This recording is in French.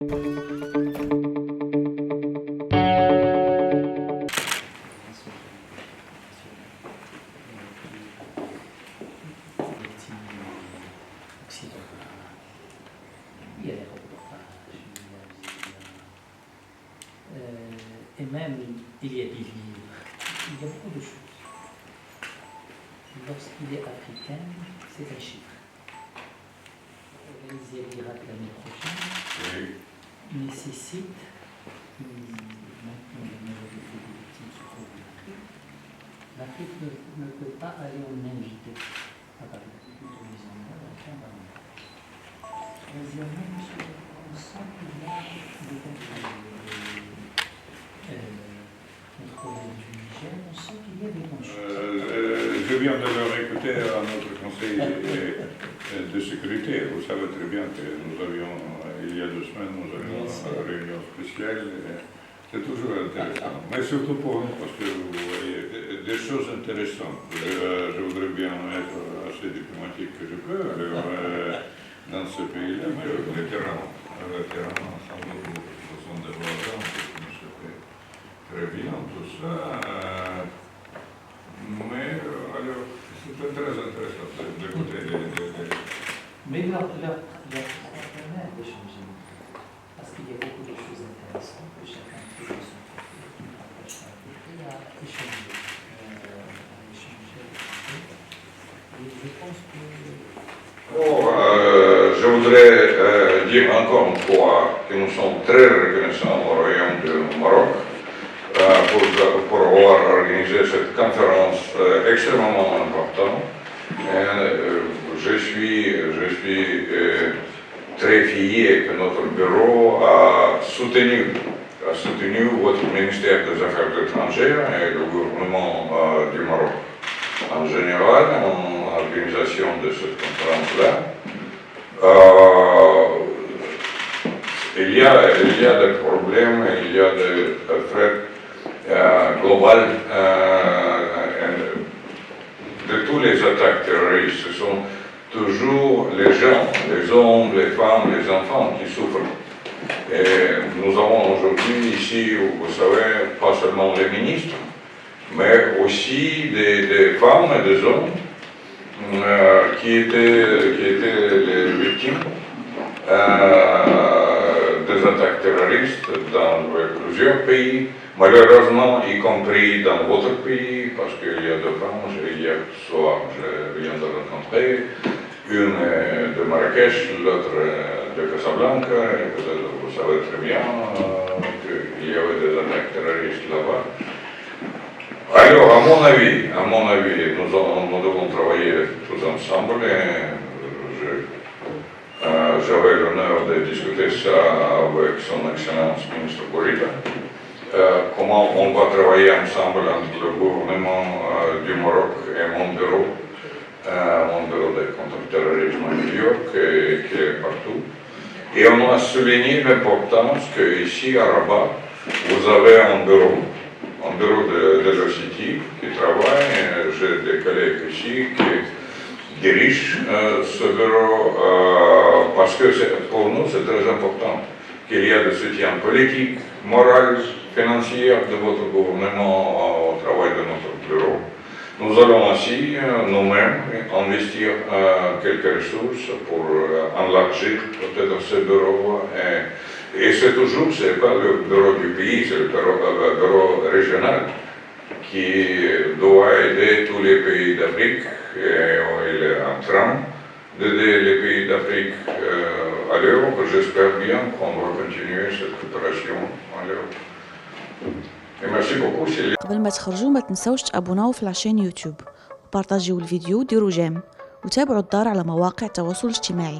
Et même, il y a des livres, il y a beaucoup de choses. Lorsqu'il est africain, c'est un chiffre. Organiser l'Irak l'année prochaine nécessite, maintenant la majorité des victimes se trouvent en Afrique. L'Afrique ne peut pas aller en invité à Paris. Troisièmement, on sent qu'il y a on sent qu'il y a des tensions. Je viens de leur écouter à notre conseil de sécurité. Vous savez très bien que nous avions, il y a 2 semaines, nous avions une réunion spéciale. C'est toujours intéressant. Mais surtout pour nous, parce que vous voyez des choses intéressantes. Je voudrais bien être assez diplomatique que je peux dans ce pays-là. Mais les terrains, sans doute, ce sont des voisins. Très bien, tout ça. Mais alors, c'était très intéressant d'écouter Mais leur partenaire a changé. Parce qu'il y a beaucoup de choses intéressantes que chacun fait de son côté, qui partage sa côté, à échanger. Et je pense que... Je voudrais dire encore une fois que nous sommes très reconnaissants au Royaume du Maroc pour avoir organisé cette conférence extrêmement importante. Je suis très fier que notre bureau a soutenu votre ministère des Affaires étrangères et le gouvernement du Maroc en général en organisation de cette conférence-là. Il y a des problèmes, il y a des threats global de tous les attaques terroristes. Ce sont toujours les gens, les hommes, les femmes, les enfants qui souffrent. Et nous avons aujourd'hui ici, vous savez, pas seulement les ministres, mais aussi des femmes et des hommes qui étaient les victimes des attaques terroristes dans plusieurs pays. Malheureusement, y compris dans votre pays, parce qu'il y a 2 femmes, hier soir, je viens de rencontrer, une de Marrakech, l'autre de Casablanca, et vous savez très bien qu'il y avait des attaques terroristes là-bas. Alors, à mon avis, nous devons travailler tous ensemble, et j'avais l'honneur de discuter ça avec son Excellence ministre Bourita. Comment on va travailler ensemble entre le gouvernement du Maroc et mon bureau de contre-terrorisme à New York, qui est partout. Et on a souligné l'importance qu'ici à Rabat, vous avez un bureau de l'OCT qui travaille. J'ai des collègues ici qui dirigent ce bureau parce que pour nous c'est très important qu'il y ait de soutien politique, moral, financier de votre gouvernement au travail de notre bureau. Nous allons aussi nous-mêmes investir quelques ressources pour élargir peut-être ce bureau. Et c'est toujours, ce n'est pas le bureau du pays, c'est le bureau régional qui doit aider tous les pays d'Afrique. Et il est en train d'aider les pays d'Afrique à l'Europe. J'espère bien qu'on va continuer cette coopération à l'Europe. قبل ما تخرجوا ما تنسوش تابوناو في العشان يوتيوب وبارطاجيو الفيديو وديروا جيم وتابعوا الدار على مواقع التواصل الاجتماعي.